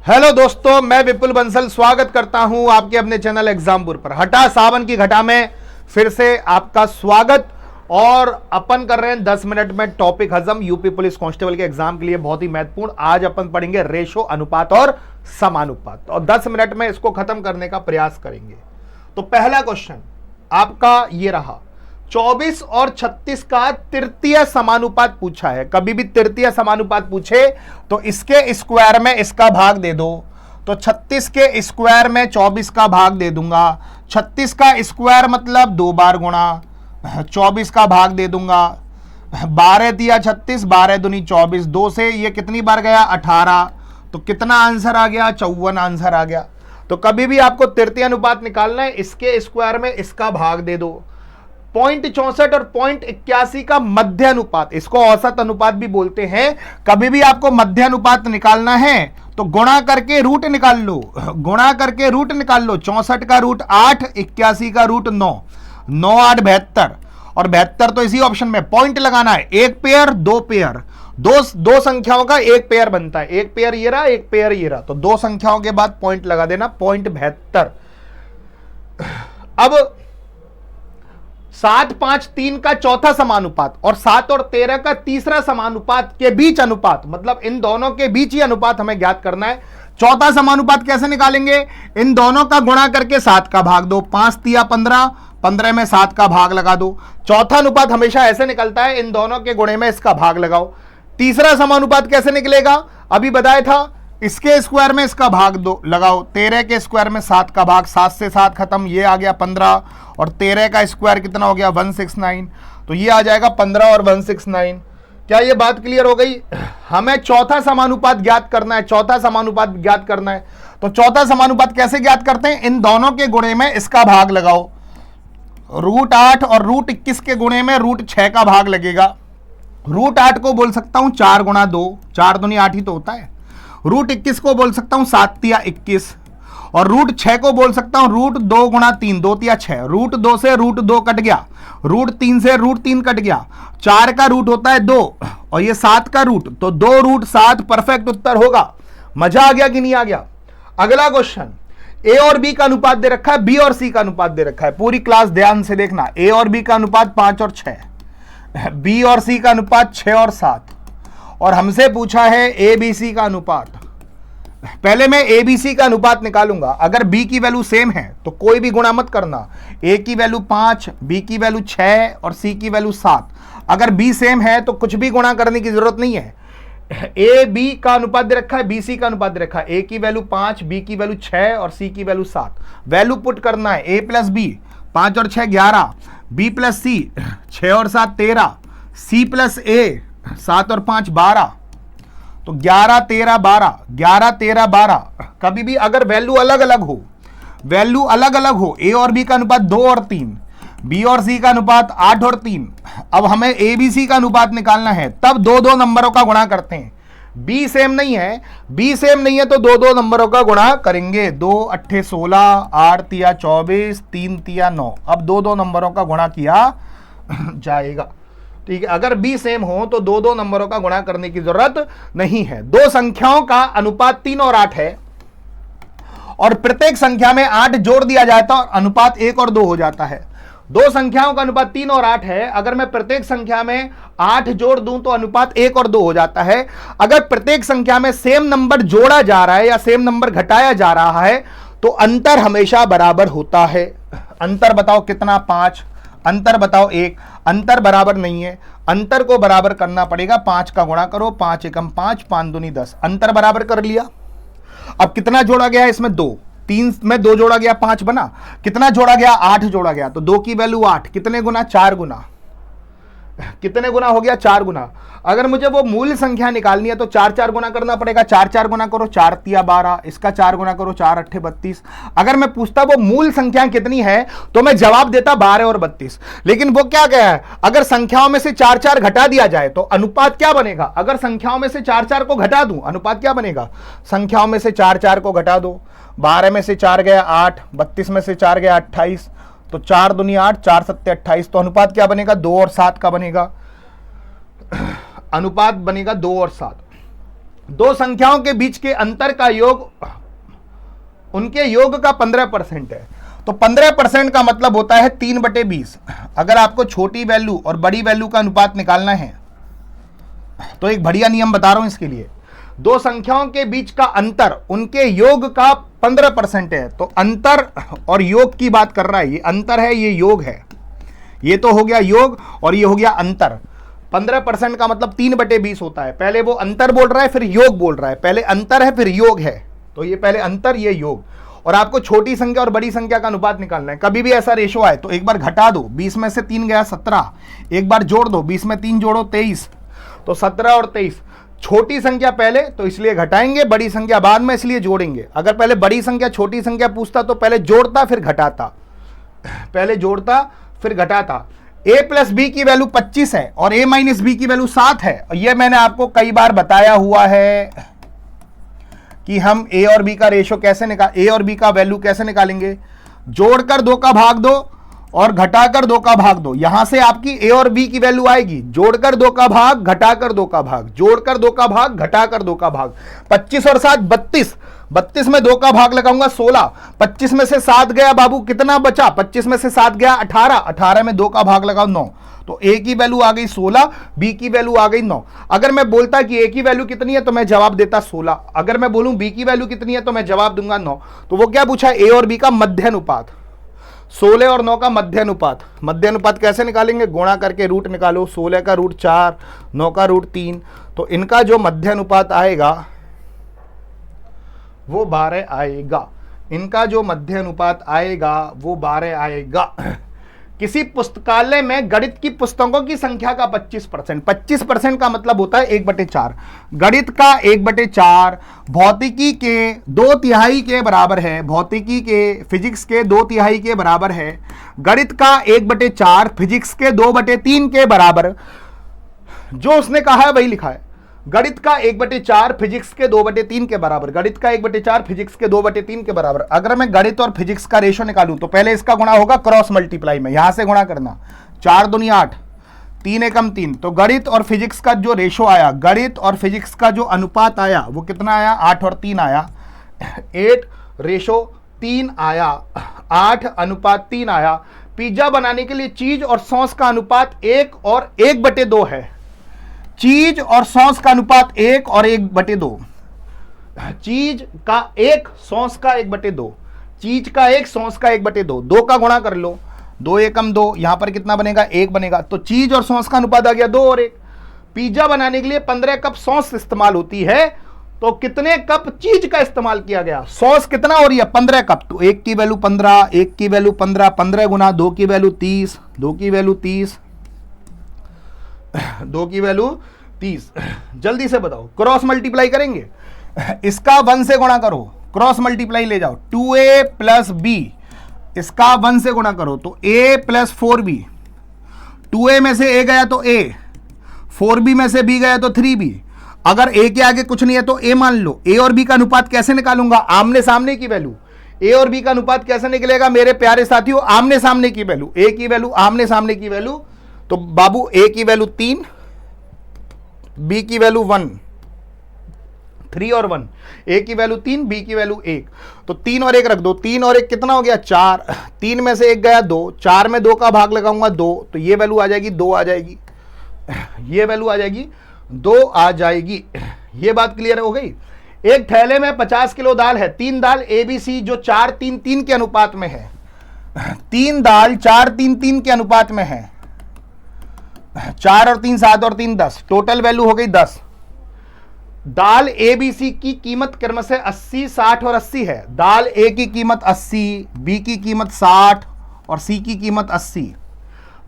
Hello दोस्तों, मैं विपुल बंसल स्वागत करता हूं आपके अपने चैनल एग्जामपुर पर। हटा सावन की घटा में फिर से आपका स्वागत। और अपन कर रहे हैं 10 मिनट में टॉपिक हजम यूपी पुलिस कांस्टेबल के एग्जाम के लिए बहुत ही महत्वपूर्ण। आज अपन पढ़ेंगे रेशो, अनुपात और समानुपात, और 10 मिनट में इसको खत्म करने का प्रयास करेंगे। तो पहला क्वेश्चन आपका ये रहा, 24 और 36 का तृतीय समानुपात पूछा है। कभी भी तृतीय समानुपात पूछे तो इसके स्क्वायर में इसका भाग दे दो। तो 36 के स्क्वायर में 24 का भाग दे दूंगा। 36 का स्क्वायर मतलब 2 बार गुणा, 24 का भाग दे दूंगा। 12 दिया 36, 12 दूनी 24, 2 से ये कितनी बार गया 18। तो कितना आंसर आ गया 54 आंसर आ गया। तो कभी भी आपको तृतीय अनुपात निकालना है, इसके स्क्वायर में इसका भाग दे दो। 0.64 और 0.81 का मध्य अनुपात, इसको औसत अनुपात भी बोलते हैं। कभी भी आपको मध्य अनुपात निकालना है तो गुणा करके रूट निकाल लो, गुणा करके रूट निकाल लो। 64 का रूट 8, 81 का रूट 9, 9 8 72, और 72 तो इसी ऑप्शन में पॉइंट लगाना है। एक पेयर, दो पेयर, दो संख्याओं का एक पेयर बनता है। एक पेयर ये रहा, एक पेयर ये रहा, तो दो संख्याओं के बाद पॉइंट लगा देना, 0.72। अब 7 5 3 का चौथा समानुपात और 7 और 13 का तीसरा समानुपात के बीच अनुपात, मतलब इन दोनों के बीच ही अनुपात हमें ज्ञात करना है। चौथा समानुपात कैसे निकालेंगे? इन दोनों का गुणा करके 7 का भाग दो, 5 तिया 15, 15 में 7 का भाग लगा दो। चौथा अनुपात हमेशा ऐसे निकलता है, इन दोनों के गुणे में इसका भाग लगाओ। तीसरा समानुपात कैसे निकलेगा? अभी बताया था, इसके स्क्वायर में इसका भाग दो लगाओ। 13 के स्क्वायर में 7 का भाग, 7 से 7 खत्म, ये आ गया 15, और 13 का स्क्वायर कितना हो गया 169, तो ये आ जाएगा 15 और 169। क्या ये बात क्लियर हो गई? हमें चौथा समानुपात ज्ञात करना है, चौथा समानुपात ज्ञात करना है। तो चौथा समानुपात कैसे ज्ञात करते हैं? इन दोनों के गुणे में इसका भाग लगाओ। रूट 8 और रूट 21 के गुणे में रूट 6 का भाग लगेगा। रूट 8 को बोल सकता हूं 4 गुणा 2, 4 दूनी 8 ही तो होता है। रूट 21 को बोल सकता हूं 7 तिया 21, और रूट 6 को बोल सकता हूं रूट 2 गुणा 3, 2 तिया 6। रूट 2 से रूट 2 कट गया, रूट 3 से रूट 3 कट गया। 4 का रूट होता है 2, और ये 7 का रूट, तो 2 रूट 7 परफेक्ट उत्तर होगा। मजा आ गया कि नहीं आ गया? अगला क्वेश्चन, ए और बी का अनुपात दे रखा है, बी और सी का अनुपात दे रखा है। पूरी क्लास ध्यान से देखना। ए और बी का अनुपात 5 और 6, बी और सी का अनुपात 6 और 7, और हमसे पूछा है ए बी सी का अनुपात। पहले मैं ए बी सी का अनुपात निकालूंगा। अगर बी की वैल्यू सेम है तो कोई भी गुणा मत करना। ए की वैल्यू 5, बी की वैल्यू 6 और सी की वैल्यू 7। अगर बी सेम है तो कुछ भी गुणा करने की जरूरत नहीं है। ए बी का अनुपात दे रखा है, बी सी का अनुपात दे रखा है। ए की वैल्यू 5, बी की वैल्यू 6 और सी की वैल्यू 7। वैल्यू पुट करना है। ए प्लस बी 5 और 6 11, बी प्लस सी 6 और 7 13, सी प्लस ए 7 और 5 12, तो 11 13 12, 11 13 12। कभी भी अगर वैल्यू अलग अलग हो, वैल्यू अलग अलग हो, ए और बी का अनुपात 2 और 3, बी और सी का अनुपात 8 और 3, अब हमें ए बी सी का अनुपात निकालना है, तब दो दो नंबरों का गुणा करते हैं। बी सेम नहीं है, बी सेम नहीं है तो दो दो नंबरों का गुणा करेंगे। 2 8 16, 8 तिया 24, 3 तिया 9। अब दो दो नंबरों का गुणा किया जाएगा। ठीक है, अगर बी सेम हो तो दो दो नंबरों का गुणा करने की जरूरत नहीं है। दो संख्याओं का अनुपात 3 और 8 है, और प्रत्येक संख्या में 8 जोड़ दिया जाता है और अनुपात 1 और 2 हो जाता है। दो संख्याओं का अनुपात 3 और 8 है, अगर मैं प्रत्येक संख्या में 8 जोड़ दूं तो अनुपात 1 और 2 हो जाता है। अगर प्रत्येक संख्या में सेम नंबर जोड़ा जा रहा है या सेम नंबर घटाया जा रहा है तो अंतर हमेशा बराबर होता है। अंतर बताओ कितना? 5। अंतर बताओ 1। अंतर बराबर नहीं है, अंतर को बराबर करना पड़ेगा। 5 का गुणा करो, 5 एकम 5, 5 दूनी 10। अंतर बराबर कर लिया। अब कितना जोड़ा गया इसमें? 2। 3 में 2 जोड़ा गया, 5 बना। कितना जोड़ा गया? 8 जोड़ा गया। तो 2 की वैल्यू 8, कितने गुना? 4 गुना। कितने गुना हो गया? 4 गुना। अगर मुझे वो मूल संख्या निकालनी है तो 4 4 गुना करना पड़ेगा। 4 4 गुना करो, 4 तिया 12, इसका 4 गुना करो, 4 8 32। अगर मैं पूछता वो मूल संख्या कितनी है तो मैं जवाब देता 12 और 32। लेकिन वो क्या कहा है? अगर संख्याओं में से 4 4 घटा दिया जाए तो अनुपात क्या बनेगा? अगर संख्याओं में से 4 4 को घटा दूं, अनुपात क्या बनेगा? संख्याओं में से 4 4 को घटा दो। 12 में से 4 गया 8, 32 में से 4 गया 28, तो 4 दूनी 8, 4 सत्ते 28। तो अनुपात क्या बनेगा? 2 और 7 का बनेगा। अनुपात बनेगा 2 और 7। दो संख्याओं के बीच के अंतर का योग उनके योग का 15% है। तो 15% का मतलब होता है 3/20। अगर आपको छोटी वैल्यू और बड़ी वैल्यू का अनुपात निकालना है तो एक बढ़िया नियम बता रहा हूं इसके लिए। दो संख्याओं के बीच का अंतर उनके योग का 15% है। तो अंतर और योग की बात कर रहा है, ये अंतर है, ये योग है। ये तो हो गया योग और ये हो गया अंतर। 15% का मतलब 3/20 होता है। पहले वो अंतर बोल रहा है फिर योग बोल रहा है, पहले अंतर है फिर योग है। तो ये पहले अंतर, ये योग। और आपको छोटी संख्या और बड़ी संख्या का अनुपात निकालना है। कभी भी ऐसा रेशो आए तो एक बार घटा दो, 20 में से 3 गया 17, एक बार जोड़ दो, 20 में 3 जोड़ो 23, तो 17 और 23। छोटी संख्या पहले तो इसलिए घटाएंगे, बड़ी संख्या बाद में इसलिए जोड़ेंगे। अगर पहले बड़ी संख्या छोटी संख्या पूछता तो पहले जोड़ता फिर घटाता, पहले जोड़ता फिर घटाता। a प्लस बी की वैल्यू 25 है और a माइनस बी की वैल्यू 7 है। और यह मैंने आपको कई बार बताया हुआ है कि हम a और b का रेशो कैसे a और b का वैल्यू कैसे निकालेंगे। जोड़कर 2 का भाग दो और घटाकर 2 का भाग दो, यहां से आपकी a और b की वैल्यू आएगी। जोड़कर 2 का भाग, घटाकर 2 का भाग, जोड़कर 2 का भाग, घटाकर 2 का भाग। 25 और 7 32, 32 में 2 का भाग लगाऊंगा 16, 25 में से 7 गया बाबू, कितना बचा? 25 में से 7 गया 18, 18 में 2 का भाग लगाओ 9। तो a की वैल्यू आ गई 16, b की वैल्यू आ गई 9। अगर मैं बोलता कि a की वैल्यू कितनी है तो मैं जवाब देता 16। अगर मैं बोलूं b की वैल्यू कितनी है तो मैं जवाब दूंगा 9। तो वो क्या पूछा? a और b का मध्य अनुपात, 16 और 9 का मध्य अनुपात। मध्य अनुपात कैसे निकालेंगे? गुणा करके रूट निकालो, 16 का रूट 4, 9 का रूट 3। तो इनका जो मध्य अनुपात आएगा वो 12 आएगा। इनका जो मध्य अनुपात आएगा वो 12 आएगा। किसी पुस्तकालय में गणित की पुस्तकों की संख्या का 25%, 25% का मतलब होता है 1/4। गणित का 1/4 भौतिकी के 2/3 के बराबर है, भौतिकी के फिजिक्स के 2/3 के बराबर है। गणित का 1/4 फिजिक्स के 2/3 के बराबर। जो उसने कहा है वही लिखा है। गणित का 1/4 फिजिक्स के 2/3 के बराबर, गणित का 1/4 फिजिक्स के 2/3 के बराबर। अगर मैं गणित और फिजिक्स का रेशो निकालूं तो पहले इसका गुणा होगा क्रॉस मल्टीप्लाई में, यहां से गुणा करना, 4 दूनी 8, 3 एकम 3। तो गणित और फिजिक्स का जो रेशो आया, गणित और फिजिक्स का जो अनुपात आया वो कितना आया? 8 और 3 आया, 8:3 आया, 8:3 आया। पिज्जा बनाने के लिए चीज और सॉस का अनुपात 1 और 1/2 है। चीज और सॉस का अनुपात 1 और 1/2। चीज का 1, सॉस का 1/2, चीज का 1, सॉस का 1/2। 2 का गुणा कर लो, 2 एकम 2, यहां पर कितना बनेगा? 1 बनेगा। तो चीज और सॉस का अनुपात आ गया 2 और 1। पिज्जा बनाने के लिए 15 कप सॉस इस्तेमाल होती है, तो कितने कप चीज का इस्तेमाल किया गया? सॉस कितना हो रही है? 15 कप। तो 1 की वैल्यू 15, 1 की वैल्यू 15, 15 गुना 2 की वैल्यू 30, 2 की वैल्यू 30, 2 की वैल्यू 30। जल्दी से बताओ, क्रॉस मल्टीप्लाई करेंगे, इसका 1 से गुणा करो, क्रॉस मल्टीप्लाई ले जाओ, 2a प्लस बी, इसका 1 से गुणा करो तो a प्लस 4b। 2a में से a गया तो a, 4b में से b गया तो 3b। अगर a के आगे कुछ नहीं है तो a मान लो। a और b का अनुपात कैसे निकालूंगा? आमने सामने की वैल्यू। a और b का अनुपात कैसे निकलेगा मेरे प्यारे साथियों? आमने सामने की वैल्यू। a की वैल्यू, आमने सामने की वैल्यू। तो बाबू a की वैल्यू 3, b की वैल्यू 1, 3 और 1, a की वैल्यू 3, b की वैल्यू 1। तो 3 और 1 रख दो, 3 और 1 कितना हो गया? 4। 3 में से 1 गया 2, 4 में 2 का भाग लगाऊंगा 2, तो ये वैल्यू आ जाएगी 2 आ जाएगी, ये वैल्यू आ जाएगी 2 आ जाएगी। ये बात क्लियर हो गई। एक थैले में 50 किलो दाल है, 3 दाल ABC जो 4-3-3 के अनुपात में है, 3 दाल 4-3-3 के अनुपात में है, 4 और 3 7 और 3 10, टोटल वैल्यू हो गई 10। दाल ABC की कीमत क्रमशः 80, 60 और 80 है। दाल A की कीमत 80, B की कीमत 60 और C की कीमत 80।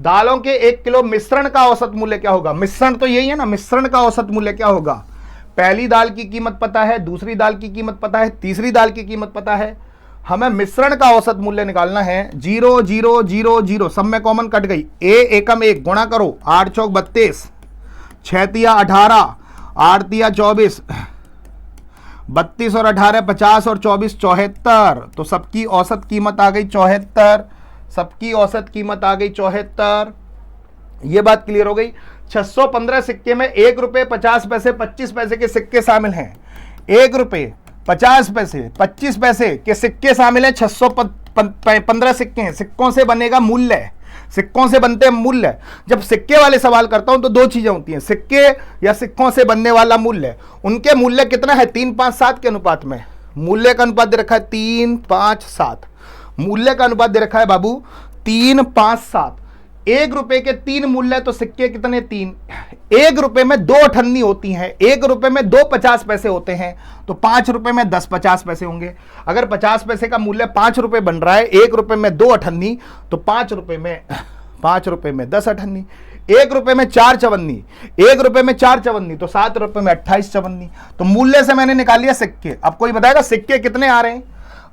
दालों के 1 किलो मिश्रण का औसत मूल्य क्या होगा? मिश्रण तो यही है ना, मिश्रण का औसत मूल्य क्या होगा? पहली दाल की कीमत पता है, दूसरी दाल की कीमत पता है, तीसरी दाल की कीमत पता है, हमें मिश्रण का औसत मूल्य निकालना है। 0 0 0 0 सब में कॉमन कट गई, a एकम 1 गुणा करो, 8 चौक 32, 6 तिया 18, 8 तिया 24, 32 और 18 50 और 24 74। तो सबकी औसत कीमत आ गई 74, सबकी औसत कीमत आ गई 74। ये बात क्लियर हो गई। 615 सिक्के में 1 रुपए 50 पैसे 25 पैसे के सिक्के शामिल हैं। 1 रुपए 50 पैसे 25 पैसे के सिक्के शामिल हैं। 615 सिक्के हैं। सिक्कों से बनेगा मूल्य, सिक्कों से बनते हैं मूल्य। जब सिक्के वाले सवाल करता हूं तो दो चीजें होती हैं, सिक्के या सिक्कों से बनने वाला मूल्य। उनके मूल्य कितना है? 3, 5, 7 के अनुपात में। मूल्य का अनुपात दे रखा है 3, 5, 7। मूल्य का अनुपात दे रखा है बाबू 3, 5, 7। 1 रुपए के 3 मूल्य तो सिक्के कितने? 3। 1 रुपए में 2 अठन्नी होती हैं। 1 रुपए में 2 50 पैसे होते हैं, तो 5 रुपए में 10 50 पैसे होंगे। अगर 50 पैसे का मूल्य 5 रुपए बन रहा है, 1 रुपए में 2 अठन्नी, तो 5 रुपए में 10 अठन्नी। 1 रुपए में 4 चवन्नी, 1 रुपए में 4 चवन्नी, तो 7 रुपए में 28 चवन्नी। तो मूल्य से मैंने निकाल लिया सिक्के। अब कोई बताएगा सिक्के कितने आ रहे हैं?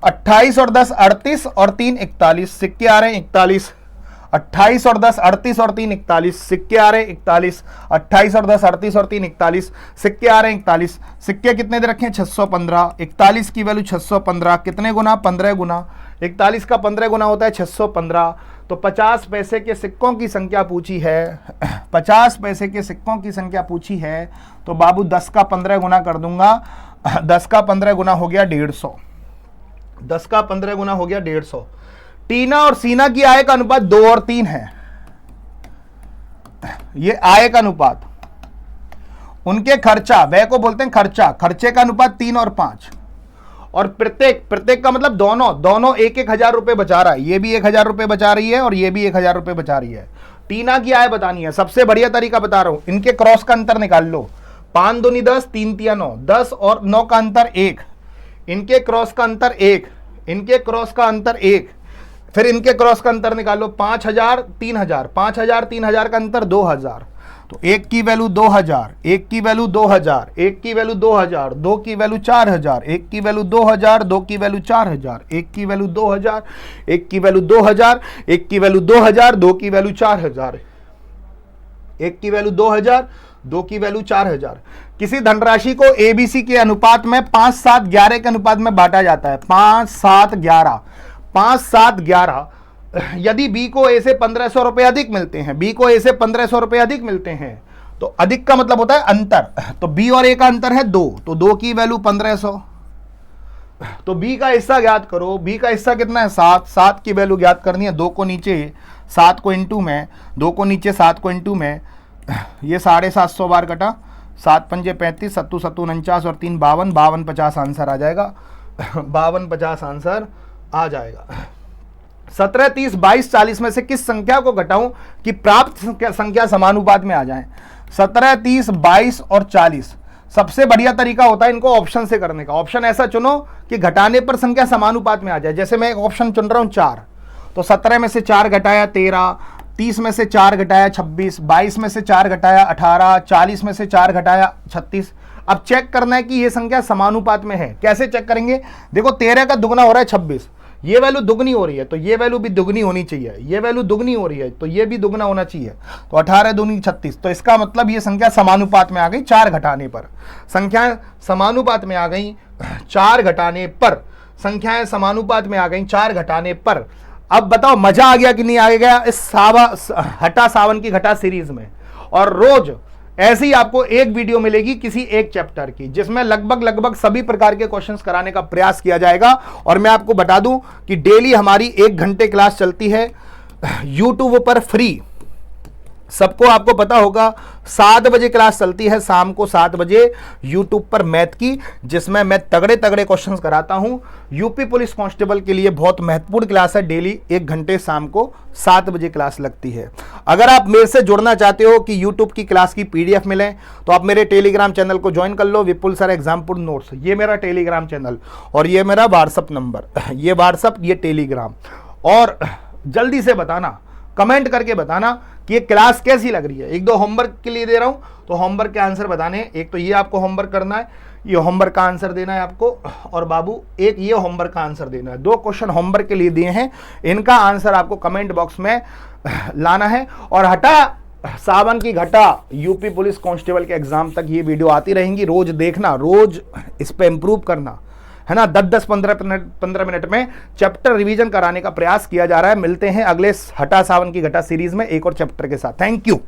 28 और 10 38 और 3 41 सिक्के आ रहे हैं 41। 28 और 10 38 और 3 41 सिक्के आ रहे हैं 41। 28 और 10 38 और 3 41 सिक्के आ रहे हैं 41। सिक्के कितने दे रखे हैं? 615। 41 की वैल्यू 615 कितने गुना? 15 गुना। 41 का 15 गुना होता है 615। तो 50 पैसे के सिक्कों की संख्या पूछी है, 50 पैसे के सिक्कों की संख्या पूछी है, तो बाबू 10 का 15 गुना कर दूंगा। 10 का 15 गुना हो गया 150। 10 का 15 गुना हो गया 150। टीना और सीना की आय का अनुपात 2 और 3 है। ये आय का अनुपात। उनके खर्चा, व्यय को बोलते हैं खर्चा, खर्चे का अनुपात 3 और 5। और प्रत्येक का मतलब दोनों 1-1 हजार रुपए बचा रहा है। ये भी 1 हजार रुपए बचा रही है और ये भी 1 हजार रुपए बचा रही है। टीना की आय बतानी है। सबसे बढ़िया तरीका बता रहा हूं, इनके क्रॉस का अंतर निकाल लो। 5 दूनी 10, 3 तिया 9, 10 और 9 का अंतर 1। इनके क्रॉस का अंतर 1, इनके क्रॉस का अंतर 1। फिर इनके क्रॉस का अंतर निकालो। 5000 3000, 5000 3000 का अंतर 2000। तो 1 की वैल्यू 2000, 1 की वैल्यू 2000, 1 की वैल्यू 2000, 2 की वैल्यू 4000, 1 की वैल्यू 2000, 2 की वैल्यू 4000, 1 की वैल्यू 2000, 1 की वैल्यू 2000, 1 की वैल्यू 2000, 2 की वैल्यू 4000, 1 की वैल्यू 2000, 2 की वैल्यू 4000। किसी धनराशि को एबीसी के अनुपात में 5, 7, 11 के अनुपात में बांटा जाता है। 5, 7, 11, 5, 7, 11। यदि बी को ए से 1500 रुपए अधिक मिलते हैं, बी को ए से 1500 रुपए अधिक मिलते हैं, तो अधिक का मतलब होता है अंतर। तो बी और ए का अंतर है 2, तो 2 की वैल्यू 1500। तो बी का हिस्सा ज्ञात करो। बी का हिस्सा कितना है? 7। 7 की वैल्यू ज्ञात करनी है। 2 को नीचे 7 को इंटू में, 2 को नीचे 7 को इंटू में, ये 750 बार कटा। 7 पंजे 35, 7 7 49 और 3 52, 52 50 आंसर आ जाएगा। 52 50 आंसर आ जाएगा। 17, 30, 22, 40 में से किस संख्या को घटाऊं कि प्राप्त संख्या समानुपात में आ जाए? 17, 30, 22 और 40। सबसे बढ़िया तरीका होता है इनको ऑप्शन से करने का। ऑप्शन ऐसा चुनो कि घटाने पर संख्या समानुपात में आ जाए। जैसे मैं एक ऑप्शन चुन रहा हूं 4, तो 17 में से 4 घटाया 13, 30 में से 4 घटाया 26, 22 में से 4 घटाया 18, 40 में से 4 घटाया 36। अब चेक करना है कि यह संख्या समानुपात में है। कैसे चेक करेंगे? देखो 13 का दुगना हो रहा है 26, ये वैल्यू दुगनी हो रही है, तो ये वैल्यू भी दुगनी होनी चाहिए। ये वैल्यू दुगनी हो रही है, तो ये भी दुगना होना चाहिए। तो 18 दूनी 36, तो इसका मतलब ये संख्या समानुपात में आ गई 4 घटाने पर। संख्याएं समानुपात में आ गई 4 घटाने पर। संख्याएं समानुपात में आ गई 4 घटाने पर। अब बताओ मजा आ गया कि नहीं आ गया इस हटा सावन की घटा सीरीज में। और रोज ऐसी आपको एक वीडियो मिलेगी किसी एक चैप्टर की, जिसमें लगभग सभी प्रकार के क्वेश्चंस कराने का प्रयास किया जाएगा। और मैं आपको बता दूं कि डेली हमारी 1 घंटे क्लास चलती है YouTube पर फ्री। सबको आपको पता होगा 7 बजे क्लास चलती है, शाम को 7 बजे YouTube पर मैथ की, जिसमें मैं तगड़े क्वेश्चंस कराता हूं। यूपी पुलिस कांस्टेबल के लिए बहुत महत्वपूर्ण क्लास है। डेली 1 घंटे शाम को 7 बजे क्लास लगती है। अगर आप मेरे से जुड़ना चाहते हो कि YouTube की क्लास की PDF मिले, तो आप मेरे टेलीग्राम चैनल को ज्वाइन कर लो, विपुल सर एग्जामपुर नोट्स। ये मेरा टेलीग्राम चैनल और ये मेरा व्हाट्सअप नंबर, ये व्हाट्सअप, ये टेलीग्राम। और जल्दी से बताना, कमेंट करके बताना कि ये क्लास कैसी लग रही है। 1-2 होमवर्क के लिए दे रहा हूं, तो होमवर्क के आंसर बताने। एक तो ये आपको होमवर्क करना है, ये होमवर्क का आंसर देना है आपको, और बाबू एक ये होमवर्क का आंसर देना है। 2 क्वेश्चन होमवर्क के लिए दिए हैं, इनका आंसर आपको कमेंट बॉक्स में लाना है। और हटा सावन की घटा यूपी पुलिस कांस्टेबल के एग्जाम तक ये वीडियो आती रहेंगी। रोज देखना, रोज इस पे इंप्रूव करना। है ना, 10-10 15 मिनट में चैप्टर रिवीजन कराने का प्रयास किया जा रहा है। मिलते हैं अगले हटा सावन की घटा सीरीज में एक और चैप्टर के साथ। Thank you.